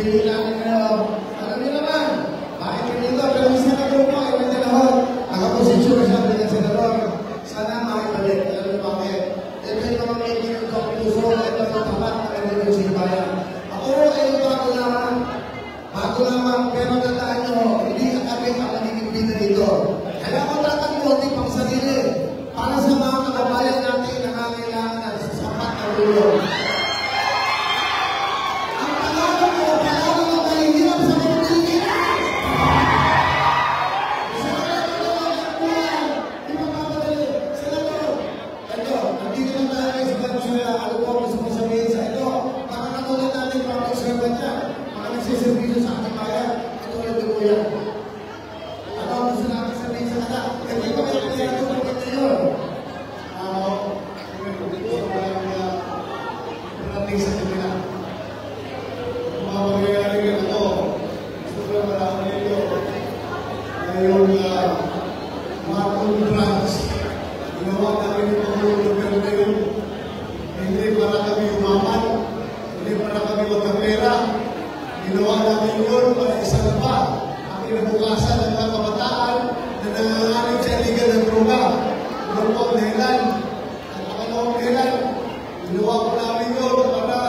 piliin namin kayo. Alam niyo naman, bakit kanito? Pero isa na grupo, iwan niya lahat. Nakaposisyon siya bilang senador. Sana makibalik. Alam niyo bakit? Ito yung mga may kinagkong puso at natapat na kanilong sibayan. Ako kayo bago naman. Bago naman, pero tandaan nyo, hindi kami ang nagiging dito. Kaya ako tatanggol pang sarili para sa mga kababayan natin na nangangailangan ng sapat na tulong. Ang pangalan ko, pangalan ng mahihirap sa Pilipinas! Isa ka lang ito ang buwan, di mapapadali. Senador, ito, nandito na tayo sa Venezuela. Ano po ang gusto ko sabihin sa ito? Makakatulad natin public servant niya. Mga nagsiservisyo sa ating bayan. Ito ulit ko yan. Ano ang gusto natin sabihin sa kata? Hindi ko kayo kaya ito kung ito yun. Parating sa kanila. Mga mangyayari ka na ito. Gusto ko yung marami nito. Ngayong mga contracts, ginawa namin yung pangulong na yun. Hindi para kami umaman. Hindi para kami magkapera. Ginawa namin yun para isa na pa ang kinabukasan ng mga kabataan na nangangalit sa iligan ng droga. Doon po ang dahilan. At pangalawang dahilan, ginawa po namin yun para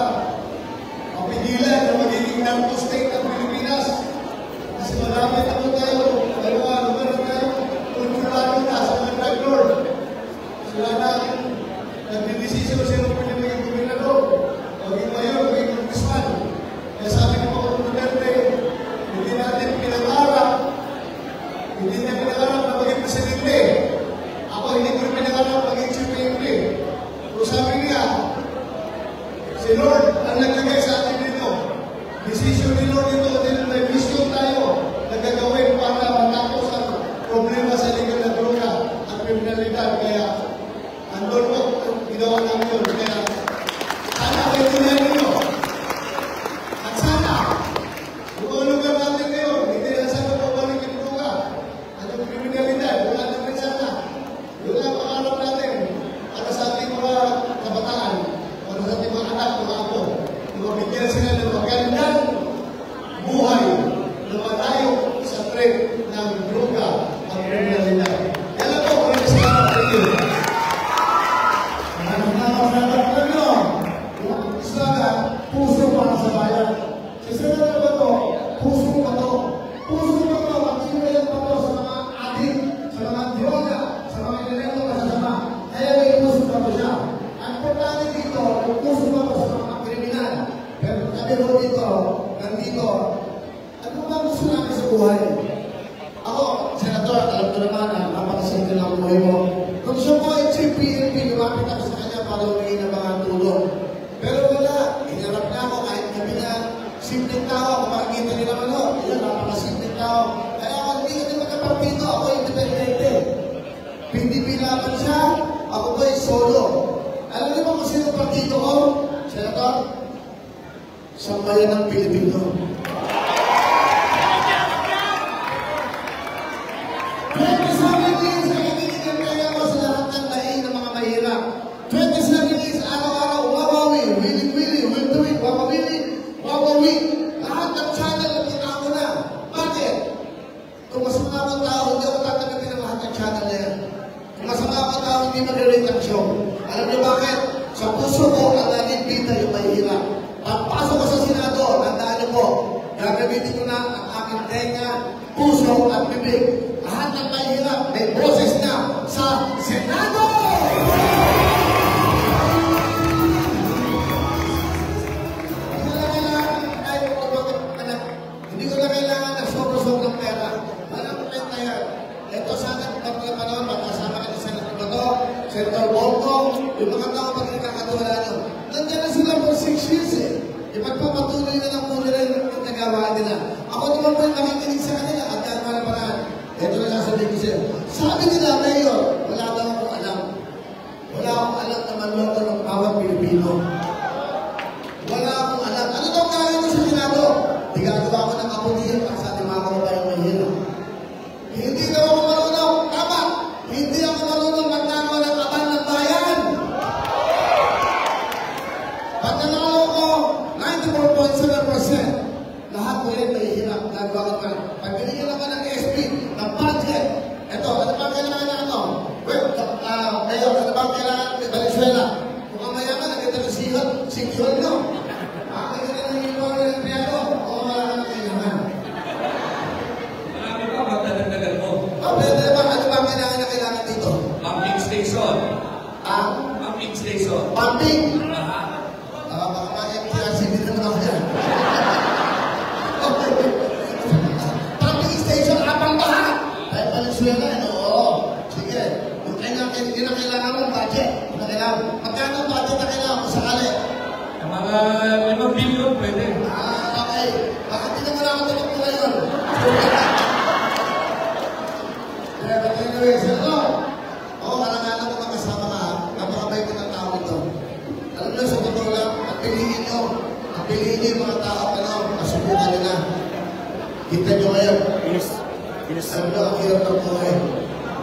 mapigilan na magiging narco-state ng Pilipinas. Kasi marami na po tayo, naman tayo, kulturado na sa mga drug lord. Sila na nagdidesisyon sila po na maging gobernador, maging mayor, maging congressman. Kaya sabi ko po kung Duterte, hindi natin pinag-arap, hindi niya pinag-arap na maging presidente. Ako hindi ko pinag-arap maging presidente. Pero sabi niya, si Lord ang naglagay sa atin dito. Desisyon ni Lord ito, dahil may mission tayo na gagawin para matapos ang problema sa legal na droga at kriminalidad. Kaya, andun po, ginawa namin yun. Kaya, sana kayo tunayan ninyo. At sana, yung lugar natin ngayon, hindi na sana babalik yung droga at yung kriminalidad. Wala na rin sana. Yun ang pangarap natin para sa ating mga kabataan, para sa ating mga anak, mga apo. Mabigyan sila ng magandang buhay na malayo sa threat ng droga at kriminalidad. Yan lang po, maraming salamat sa inyo. Maraming salamat sa inyo. Sana, puso para sa bayan. Si Senador ba ito? Puso ba ito? Puso ba ito? Magsimulan ba ito sa mga adik, sa mga droga, sa mga nilalang masasama? Kaya may puso ba ito siya? Ang importante dito, yung puso ba ito sa mga kriminal? Pero kami mo dito, nandito, ano ba gusto namin sa buhay? Ako, Senator, alam ko naman na napakasimple ng buhay mo. Kung siya po ay Chief PNP, lumapit ako sa kanya para humingi ng mga tulong. Pero wala, hinarap na ako kahit kami na simpleng tao, kung makikita nila naman ho, yun, napakasimpleng tao. Kaya ako hindi kami magkapartito, ako independente. PDP laban siya, ako po ay solo. Alam niyo ba kung sino partito ko, Senator? Sambayan ng Pilipino. 27 years na kaibigan kaya ko sa lahat ng lahi ng mga mahirap. 27 years, araw-araw, wawawi, willing-willing, will do it, wawawi. Lahat ng channel na kita ko na. Bakit? Kung masama ang tao, hindi ako tatanggapin ang lahat ng channel na yan. Kung masama ang tao, hindi mag-rate ang show. Alam niyo bakit? Sa puso ko, ang naging bida yung mahirap. Pagpasok ko sa Senado, tandaan niyo po, gagamitin ko na ang aking tenga, puso at bibig. Lahat ng mahirap, may boses na sa Senado! Hindi ko na kailangan ng sobra-sobrang pera. Walang kwenta yan. Ito sana, kapag na panahon, magkasama ka ni Senator Bato, Senator Bongo, yung mga tao pag nakakatuwala nyo. Nandiyan na sila for 6 years eh. Ipagpapatuloy na lang muna rin yung nagawa nila. Ako naman po yung nakikinig sa kanila at yan para paraan. Ito na sasabihin ko sila. Sabi nila, Mayor, wala daw akong alam. Wala akong alam na manloto ng bawat Pilipino. Wala akong alam. Ano daw gagawin ko sa Senado? Di gagawa ko ng kaputihan para sa ating mga kababayang mahirap. Hindi daw ako marunong. Tama. Hindi ako marunong magnagawa ng abal ng bayan. Pag nanalo ko, 94.7% rin mahihirap. Gagawa ka. Pag binigyan naman ng SP, ng budget, ito, ano ba kailangan na ito? Well, ngayon, ano ba kailangan ng Valenzuela? Kung ang mayaman, nakita ng secure nyo. Kaya na lang yung mga empleyado, o wala ka na kailangan. Marami pa, magdadagdagan mo. Pwede ba? Ano ba kailangan dito? Pumping station. Pumping station. Pumping? Baka ma-MTRC din naman ako yan. Pumping station, apang lahat. Ay, Valenzuela, ano? Sige. Yung kailangan mo, budget. Magkano budget na kailangan mo sakali? Mga 5 billion pwede. Okay. Bakit hindi naman ako tapos mo ngayon? But anyways, karang-karang ko makasama ka. Napakabay ko ng tao ito. Alam nyo, sa totoo lang, piliin nyo yung mga tao, masubukan nila. Kita nyo ngayon. Alam nyo, ang hirap ng buhay.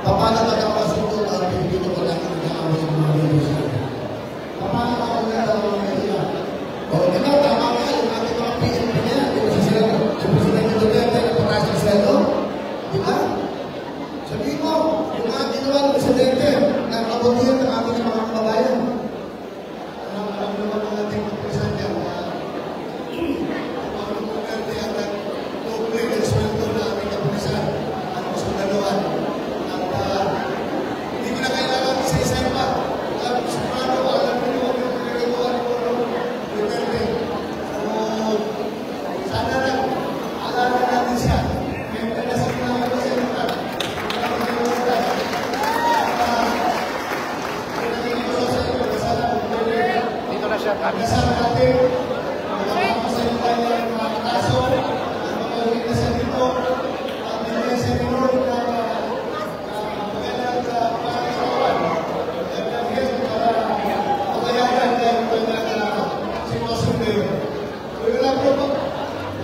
Paano magkakasundo ang Pilipino ko lang ang nakaaway ng mga Pilipino? Paano makakawala ang mga Pilipino? Di ba, tama ka yung ating mga PNP niya, yung Presidente Duterte na pataas ng sweldo? Di ba? Sabihin mo, yung mga ginawa ng Presidente na kabutihan ng ating mga kababayan. Alam naman ng ating Presidente ang mga Duterte at nag-doble ng sweldo na ating kapulisan at masundaloan. Hindi ko na kailangan isa-isa pa. Sigurado, alam mo yung pinagawa ni Duterte. Sana lang, alaman natin siya. Kaya nasa pinagawa siya ng dito na siya. Kasama natin, mga pasalita niya ng mga kaso, ang mga witnesses dito, at hindi siya minor na magandang pangalawan. Para makayagan dahil ito na sitwasyon ngayon. Kaya lang po,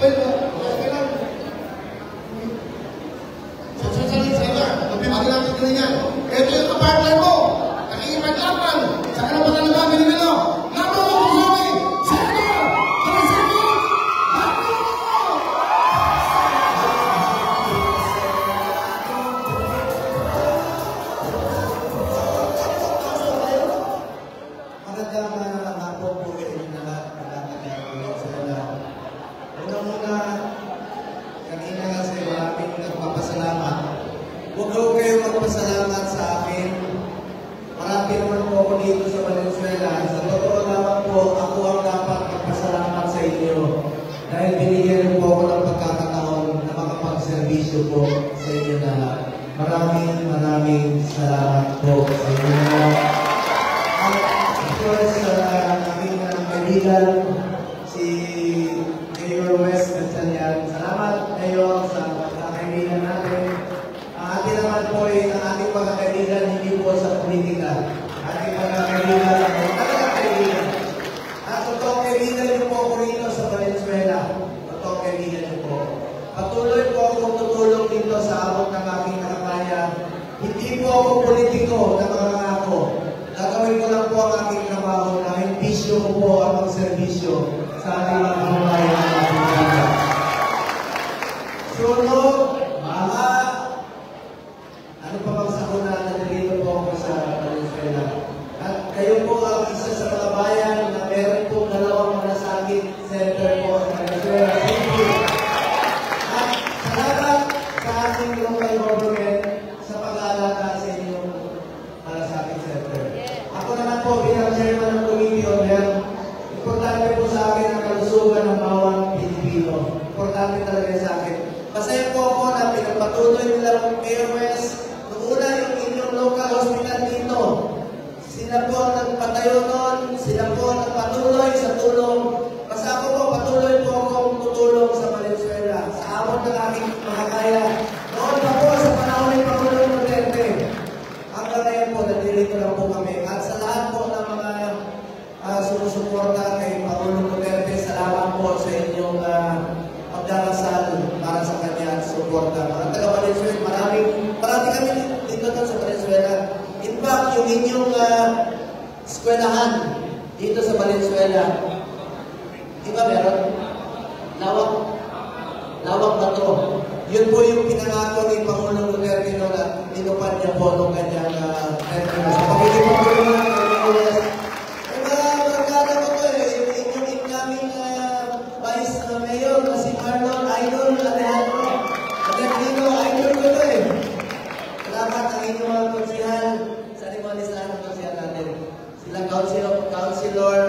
kailan, sasalit sa iba, magpipagin natin galingan. Ito yung kapartner mo, nakikipaglapan, sa karapatan ng mga Pilipino. Number 1 po kami, Senator Crisito Aquino! Magandang hapon po kayo lahat. Una-una, kanina kasi maraming nagpapasalamat. Huwag kayo magpasalamat sa akin. Marami naman po ako dito sa Valenzuela. Sa totoo lamang po, ako ang dapat magpasalamat sa inyo. Dahil binigyan niyo po ako ng pagkakataon na makapagservisyo po sa inyo lahat. Maraming salamat po sa inyo. At of course, aming kaibigan, si Mayor West Gatchalian. Salamat kayo sa pagkakaibigan natin. Ang ating naman po ay ang ating pagkakaibigan hindi po sa politika. Ating pagkakaibigan ay talagang kaibigan. At totoo kaibigan niyo po ako rito sa Valenzuela. Totoo kaibigan niyo po. Patuloy po akong tutulong dito sa abot ng aking nakakaya. Hindi po ako politiko na mangangako. Gagawin ko lang po ang aking trabaho dahil bisyo ko po ang magserbisyo sa ating mga kababayan ng ating bansa. Sunod, mga ano pa bang sakuna na nandito po ako sa Valenzuela. At kayo po ang isa sa mga bayan na meron po 2 malasakit center po sa Valenzuela City. At salamat sa ating local government sa pag-aalaga sa inyong malasakit center. Ako naman po bilang chairman ng Committee on Health, importante po sa akin ang kalusugan ng bawat Pilipino. Importante talaga sa akin. Masaya po ako na pinagpatuloy nila ng Mayor West. Noong una yung inyong local hospital dito. Sila po ang nagpatayo noon. Sila po ang nagpatuloy sa tulong. Basta ako po, patuloy po akong tutulong sa Valenzuela. Sa abot ng aking makakaya. Noon pa po sa panahon ng Pangulong Duterte. Hanggang ngayon po, nandito lang po kami. At sa lahat po ng mga sumusuporta kay Pangulong Duterte, salamat po sa inyong pagdarasal para sa kanya at suporta. Mga taga-Valenzuela, marami kami dito sa Valenzuela. In fact, yung inyong eskwelahan dito sa Valenzuela, di ba meron? Lawak. bato. Yun po yung pinangako ni Pangulong Duterte noon at inupad niya po nung kanyang termino. Sa pagkikipagtulungan ng US, ay mga barkada ko po yung inyong incoming Vice Mayor na si Marlon Idol Alejandro. Alejandro, idol ko to Salamat ang inyong mga konsihan sa limanisahan ng konsihan natin. Sila Councilor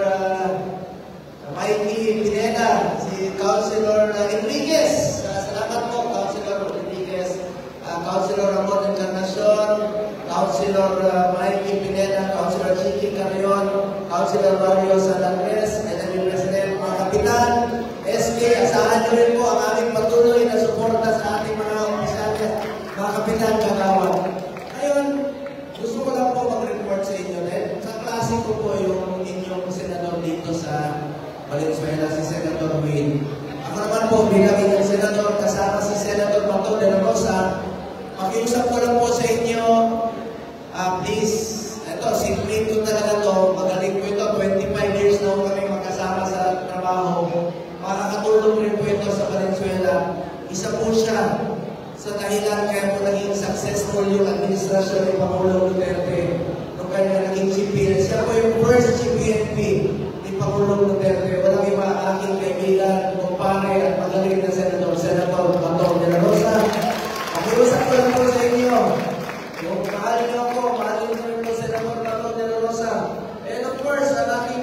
Mikey Pineda, si Councilor Enriquez. Salamat po, Councilor Enriquez. Councilor Ramon Encarnacion, Councilor Mikey Pineda, Councilor Chiqui Carrion, Councilor Mario Salangres, NMB President, mga kapitan, SK, asahan nyo rin po ang aming patuloy na suporta sa ating mga opisyales, mga kapitan, kagawan. Ngayon, gusto ko lang po mag-report sa inyo. Sa klase ko po yung inyong senador dito sa Valenzuela, si Senator Win. Ako naman po, bilang inyong senador, kasama si Senator Bato de la Rosa, makiusap ko lang po sa inyo, please, ito, simple ito talaga to, magaling po ito, 25 years na kami magkasama sa trabaho, makakatulong rin po ito sa Valenzuela. Isa po siya sa dahilan kaya po naging successful yung administrasyon ni Pangulong Duterte nung kanya naging CPN. Siya po yung first CPNP ni Pangulong Duterte. Walang iba aking kaibigan, kumpare at magaling na Senator Bato de la Rosa. Makiusap ko lang po sa inyo. Yung mahal niyo ako, mahalin niyo rin po Senator Bato de la Rosa. And of course, ang aking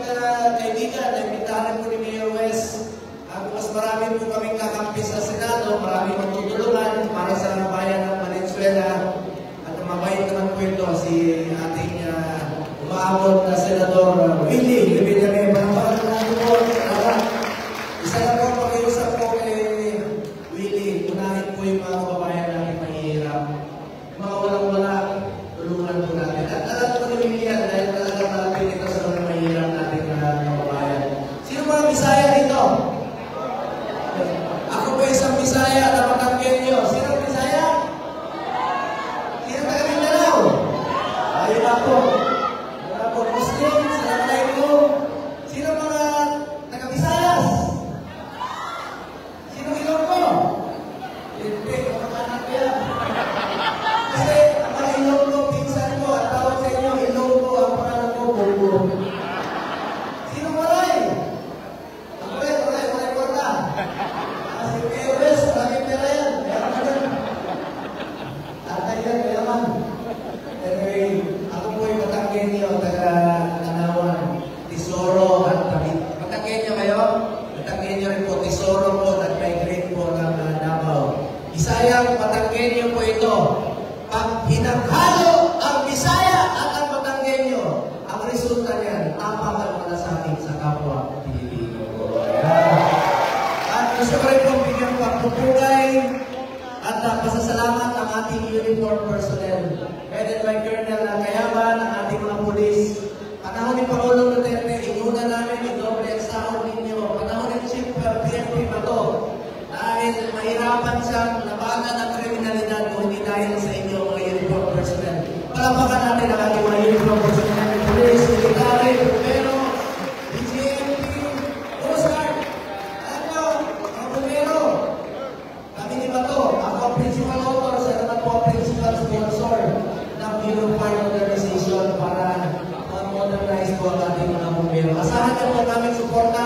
kaibigan, naimitahan po ni Mayor West. Mas marami po kaming kakampi sa Senado, marami magtutulungan para sa bayan ng Valenzuela. At mabait naman po ito si ating umaabot na Senador Willie Villanueva. Isa na po pakiusap po kay Willie, unahin po yung mga kababayan natin mahihirap. Mga walang-wala, tulungan po natin. At alam po ni Willie yan, dahil talaga malapit ito sa mga mahihirap natin na kababayan. Sino mga Bisaya dito? Ako po isang Bisaya na matangkin nyo. Sino Bisaya? Sino taga Mindanao? Ayun ako. Wala po. Muslim, Assalamualaikum. Sino mga taga Visayas? Sino Ilonggo? Hindi, kamag-anak yan. Kasi ang mga Ilonggo, pinsan ko, at tawag sa inyo, Ilonggo, ang pangalan ko, Bobo. Sino Maray? Ang Maray Korda. Si P.O.S. maraming pera yan. Meron ka dyan. Tatay yan, mayaman. Anyway, ako po yung matangkin niyo, taga-Tanawan, Tesoro, at Tabit. Matangkin niyo kayo? Matangkin niyo rin po, Tesoro po, nag-migrate po ng Davao. Bisayang matangkin niyo po ito. Pag hinaghalo ang Bisaya at ang matangkin niyo, ang resulta niyan, tapak at malasakit sa kapwa Pilipino. Gusto ko rin pong bigyan pagpupugay at pasasalamat ang ating uniform personnel. Headed by Colonel Kayaban, ang ating mga pulis. Panahon ni Pangulong Duterte, inuna namin yung doble ang sahod ninyo. Panahon ni Chief PNP Bato, dahil mahirapan siyang labanan ang kriminalidad kung hindi dahil sa inyo mga uniform personnel. Palapakan natin ang ating mga uniform personnel. Pulis, military, pero BGMP, Coast Guard. Kami ni Bato, ako ang principal author, siya naman po ang principal sponsor ng Unified Modernization para modernize po ang ating mga bumbero. Asahan niyo po namin suporta.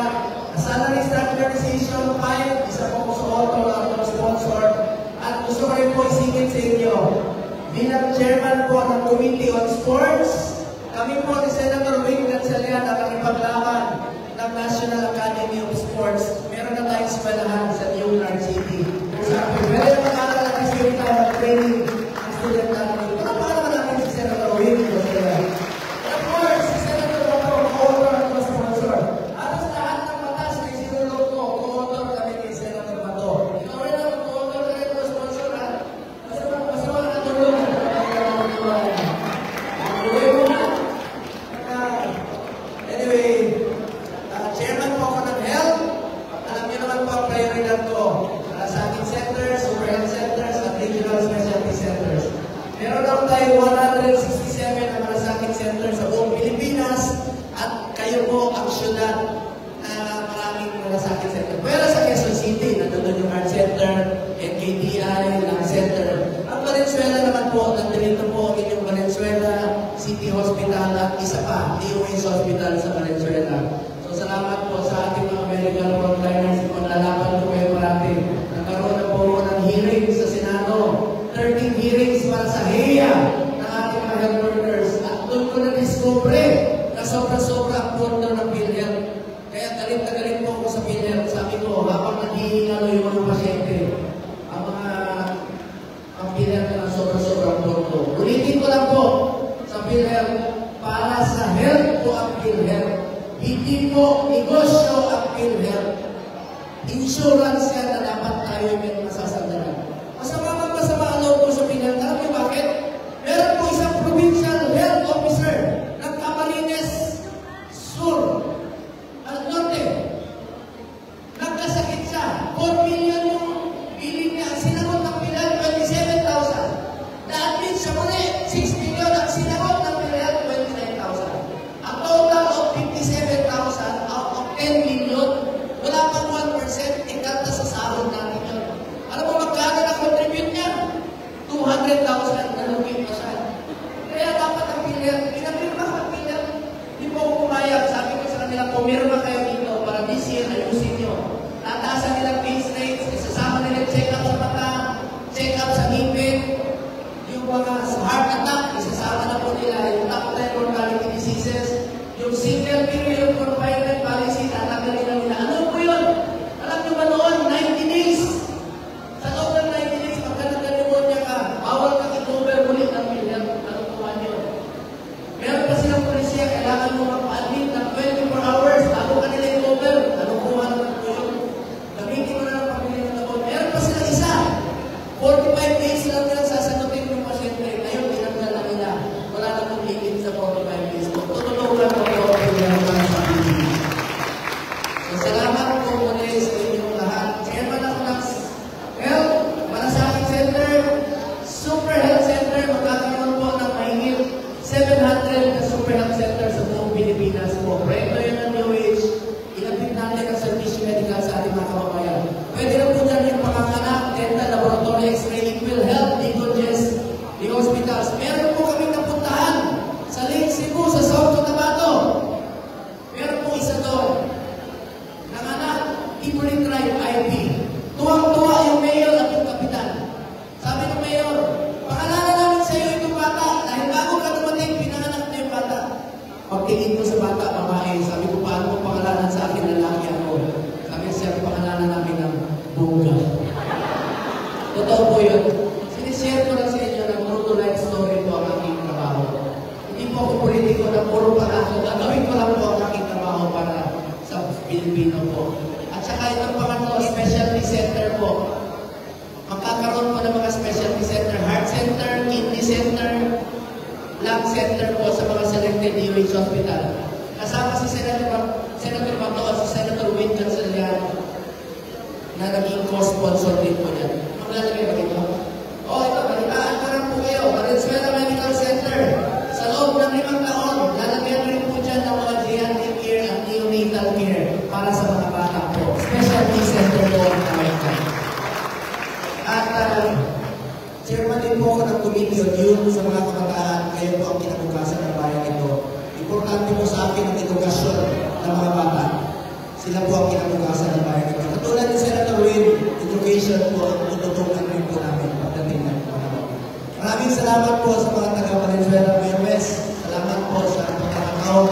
Salary standardization 5, isa po po sa author at sponsor. At gusto ko rin po isingin sa inyo, bilang chairman po ng Committee on Sports, kami po ni Senator Wing Gansalian ang nakipaglaban ng National Academy of Sports. Meron na tayong eskwelahan sa New York City. Sabi, meron na mga nag-isipita ng training ang student natin. Para naman natin si Senator Wing Gansalian. Of course, si Senator Bato, co-author at sponsor. At sa lahat ng batas na isinulog ko, co-author kami ni Senator Bato. Ikaw rin ang co-author na rin ang sponsor. Mas naman ang tulong. Anyway, chairman po ako ng health. Alam niyo naman po ang prioridad ko sa ating centers, super health centers, at regional specialty centers. insurance yan na dapat tayo may masasandaran. Masama ang loob ko sa Pinan. Alam niyo bakit? Meron po isang provincial health officer ng Camarines Sur, Norte. Nagkasakit siya. 4 million yung bilin niya. Sinagot ng Pinan, 27,000. Na-admit siya muli, 6 million. Ang sinagot ng Pinan, 29,000. Ang total of 57,000 out of 10 million, wala pang 1%, ikalta sa sahod natin yun. Alam mo magkano na-contribute niya? 200,000 na lugin pa siya. Kaya dapat ang Pinan, pinapirma ka Pinan, hindi po ako pumayag. Sabi ko sa kanila, pumirma kayo dito para this year ayusin nyo. Tataasan nilang base rates, isasama nila check-up sa mata, check-up sa ngipin, yung mga heart attack, isasama na po nila yung top 10 mortality diseases, yung single period confinement policy, tatanggalin na nila. Ano po yun? Alam nyo ba noon, 90 days? Sa loob ng 90 days, pagka nagka-pneumonia ka, bawal ka i-cover ulit ng million. Anong kuha nyo? Meron pa silang polisiya, kailangan mo magpa-admit ng 24 hours, bago ka nila i-cover. Anong kuha naman po yun? Gamitin mo na ng pamilya ng labon. Meron pa sila isa. 45 days lang nilang sasagutin yung pasyente. Ngayon, tinanggal na nila. Wala na kong limit sa 45 days. Tutulungan ko po ang pinagawa sa PBB. So, salamat po muli sa inyong lahat. Chairman ako ng Health, Malasakit Center, Super Health Center, magkakaroon po ng mahigit 700 na Super Health Center sa buong Pilipinas po. Proyekto yun ng DOH. Ilapit natin ang service medical sa ating mga kababayan. Pwede na po dyan yung panganganak, dental, laboratory, x-ray, equal health, digogest, the hospitals. Meron po kami napuntahan sa Lake Cebu, sa South Cotabato. Meron po isa doon. Nanganak, Ivory Tribe, IP. Tuwang-tuwa yung mayor at yung kapitan. Sabi ng mayor, pakalanan namin sa iyo itong bata. Dahil bago ka dumating, pinanganak na yung bata. Pagtingin ko sa bata, babae, sabi ko, paano mo pangalanan sa akin, lalaki ako? Sabi siya, pangalanan namin ng Bunga. Totoo po yun. Sinishare ko lang sa inyo ng true to life story po ang aking trabaho. Hindi po ako politiko na puro pangako. Gagawin ko lang po ang aking trabaho para sa Pilipino po. At saka itong pangatlo, specialty center po. Magkakaroon po ng mga specialty center, heart center, kidney center, lung center po sa mga selected DOH hospital. Kasama si Senator Bato at si Senator Win Canceliano na naging co-sponsor din po niyan. Maglalagay ba dito? Ito, balitaan ka lang po kayo. Valenzuela Medical Center. Sa loob ng 5 taon, lalagyan rin po dyan ng mga geriatric care at neonatal care para sa mga bata po. Specialty center po ang tawag. At chairman din po ako ng committee on youth sa mga kabataan. Kayo po ang kinabukasan ng bayan ito. Importante po sa akin ang edukasyon ng mga bata. Sila po ang kinabukasan ng bayan ito. Katulad ni Senator Win, education po ang tututukan rin po namin pagdating ng panahon. Maraming salamat po sa mga taga-Valenzuela Mayores. Salamat po sa pagkakataon.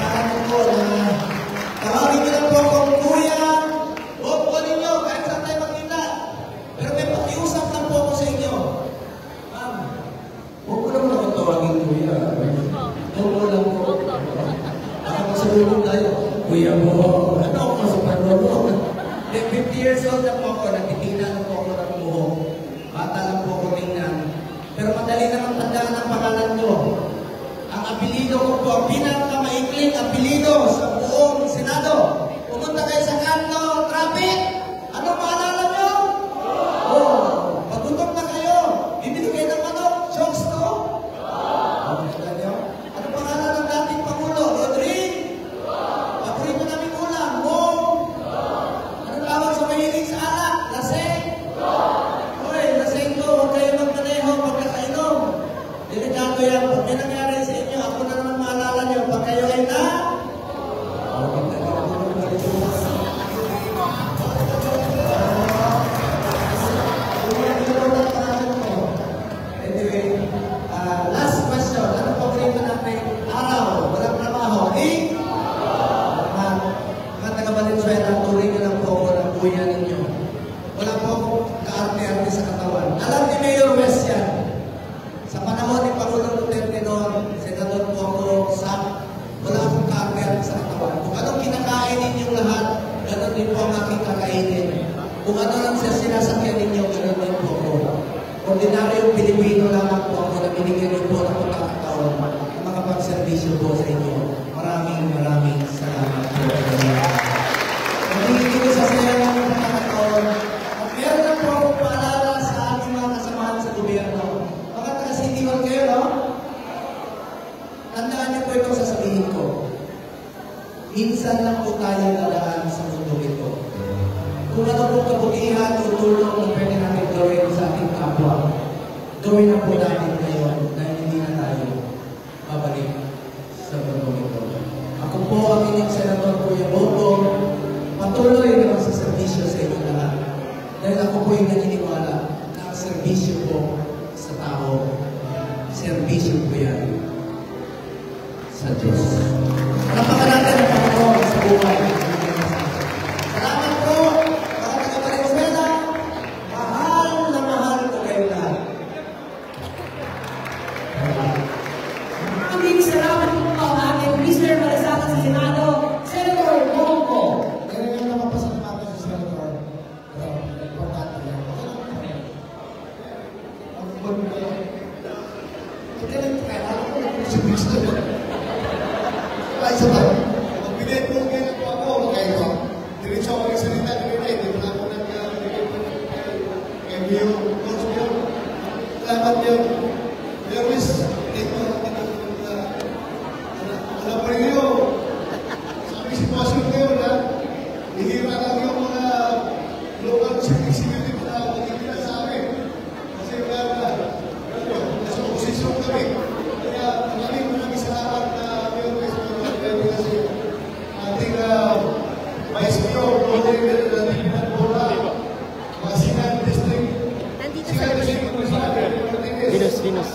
Saan po na tawagin niyo lang po akong kuya. Huwag po ninyo kahit saan tayo magkita. Pero may pakiusap lang po ako sa inyo. Ma'am, huwag ko naman akong tawagin kuya. Huwag ko lang po. Baka masalulong tayo. Kuya mo, ano ako sa panlolo? 50 years old na po ako, nagtitina na po ako ng buhok. Bata lang po ako tingnan. Pero madali naman tandaan ang pangalan ko. Ang apelido ko po, ang pinakamaikling apelido sa buong Senado. Pumunta kayo sa kanto, traffic. Ano paalala nyo? Pagtutok na kayo. Bibili kayo ng manok, chokes to. Ano pangalan ng dating Pangulo? Rodrigo? Paborito namin ulam, Mom. Ano tawag sa mahilig sa alak? Laseng? Uy, laseng ko, huwag kayo magpaneho pagkakainom. Delikado yan. Pag may nangyari sa inyo, ako na naman maalala nyo. Pag kayo ay na, anyway, last question. Ano paborito natin? Araw, walang trabaho. Mga taga-Valenzuela, tuloy na lang po ako ng kuya ninyo. Wala po akong kaarte-arte sa katawan. Alam ni Mayor West yan. Sa panahon ni Pangulong Duterte noon, senador po ako sa wala akong kaarte-arte sa katawan. Kung anong kinakain ninyong lahat, gano'n din po ang aking kakainin. Kung ano lang sa sinasakyan ninyo, ganoon din po ako. Ordinaryong Pilipino lamang po ako na binigyan niyo po ng pagkakataon na makapagservisyo po sa inyo. Maraming salamat po. Nagiging ko sa saya ng pagkakataon. At meron na po akong paalala sa ating mga kasamahan sa gobyerno. Mga taga-city hall kayo, no? Tandaan niyo po itong sasabihin ko. Minsan lang po tayo dadaan sa mundo ito. Kung ano pong kabutihan o tulong na pwede natin gawin sa ating kapwa, gawin na po natin ngayon dahil hindi na tayo babalik sa mundo ito. Ako po ang inyong Senator Kuya Boto, patuloy na magsaservisyo sa inyo lahat. Dahil ako po yung naniniwala na ang servisyo po sa tao, servisyo po yan sa Diyos. Napaka natin ang Panginoon sa buhay. Salamat po, mga taga-Valenzuela. Mahal na mahal ko kayo lahat. Maraming salamat po ang ating Mr. Malasaka sa Senado, Senator Bongo. Kaya nga napapasalamatan si Senator. Pero, importante yan. Ang maganda yan. Ito lang kaya ako kung si Cristo. Ay, isa pa. Ang pinay-prove ngayon po ako, kaya ito. Diretso ako nagsalita ni Rene. Di ba ako nag-bigay kay Mio. Salamat yun. Lewis, dito. Alam pa rin yun. Sabi sitwasyon ngayon na hihira lang yung mga local executive na magiging sa amin. Kasi nasa posisyon kami. Kaya maraming salamat na meron kasi ating Vice Mayor, Rodrigo de la Divina Bola, mga Sinan District, Sinan District, Venus,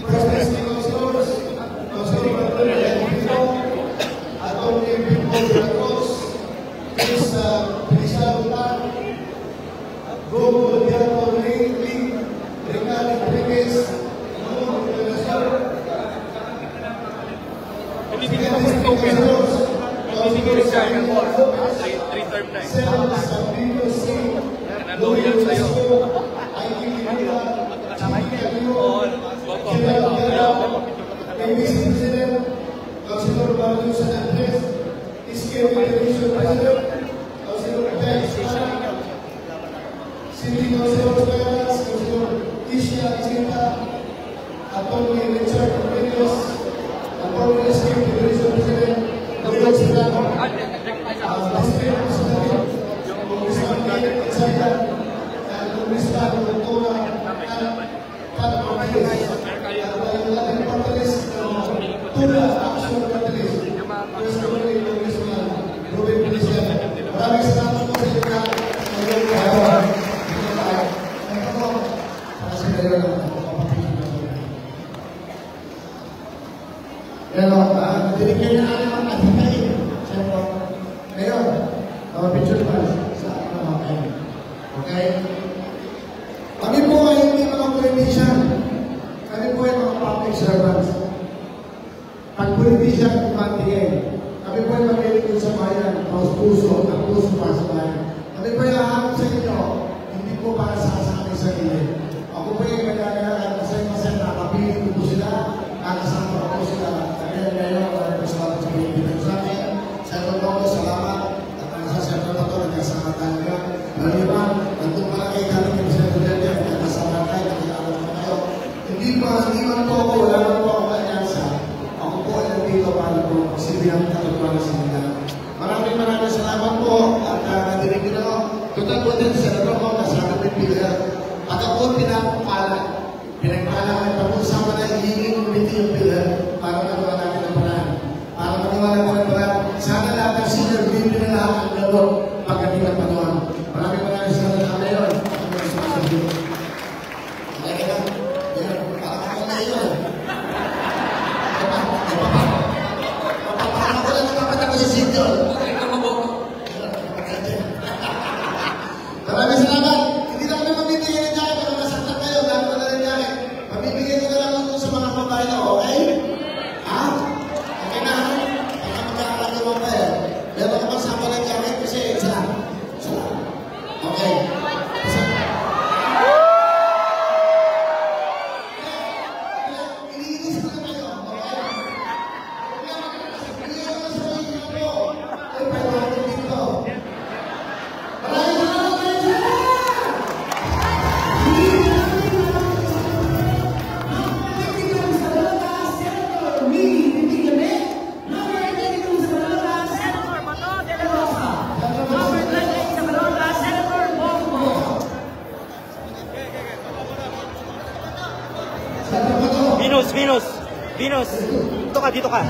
First District Councilors, Councilor Manuel Alvino, Atty. Pimpol de la Cruz, Chris Feliciano Tan, Gogo Diato Lee, Ricardo Rodriguez, Ramon Velasquez, Sinan District Councilors, Councilor Sabino Lopez, Senator Sabino C. Loyo Velasco, Ike Lima, Chiqui Alio, General Guerra, Vice President, Councilor Barrio San Andres, Iske Television President, Councilor Jack Sara, City Councilor Vegas, Councilor Tisha Chita, Atty. Richard Rodriguez, Atty. Iske Television President, Leo Serrano, District President, Congressman Miguel Gonzaga, and Congressman Doctora Pat Martinez, at yung ating partalist Tula Action Partalist, Congressman Ruben Feliciano. Maraming salamat po sa inyo lahat. Kasi kayo lang pero, nabibigyan na alam ang atikain. Siyempre, ngayon, picture pa sa mga kayo. Okay? Kami po ay hindi mga politician. Kami po ay mga public servants. Pag politician, kumantingin. Kami po ay mamilipin sa bayan, puso, ang puso para sa bayan. Kami po ay lahat sa inyo, hindi po para sa aking sarili. Ako po ay magagalakan kasi nakapili ko po sila, nakasama ko sila. Ngayon, salamat sa Pilipinas sa akin. Senator Bongo, salamat. At ang sa Senator Bongo, nagkasama tayo nga. Naliman, nandun pala kayo kami ng Senator Bongo, nagkasama tayo, nakilala ko kayo. Hindi man po ako, wala man po ako kanyansa. Ako po ay nandito para po silbihan katutuan sa inyo. Maraming salamat po. At nadinig nyo, total po din, Senator Bongo, kasama ng Pilipinas. At ako pinagpala kami pag-usama na hihingin ulit yung Pilipinas para magawa natin ang paraan. Para magawa natin ang paraan, sana lahat ng senior bibili na lahat ang gawin pagdating ng panahon. Maraming salamat na ngayon. Kaya lang, parang ako na yun. Papapahan ko lang napapat ako sa senior. Venus, dito ka, dito ka.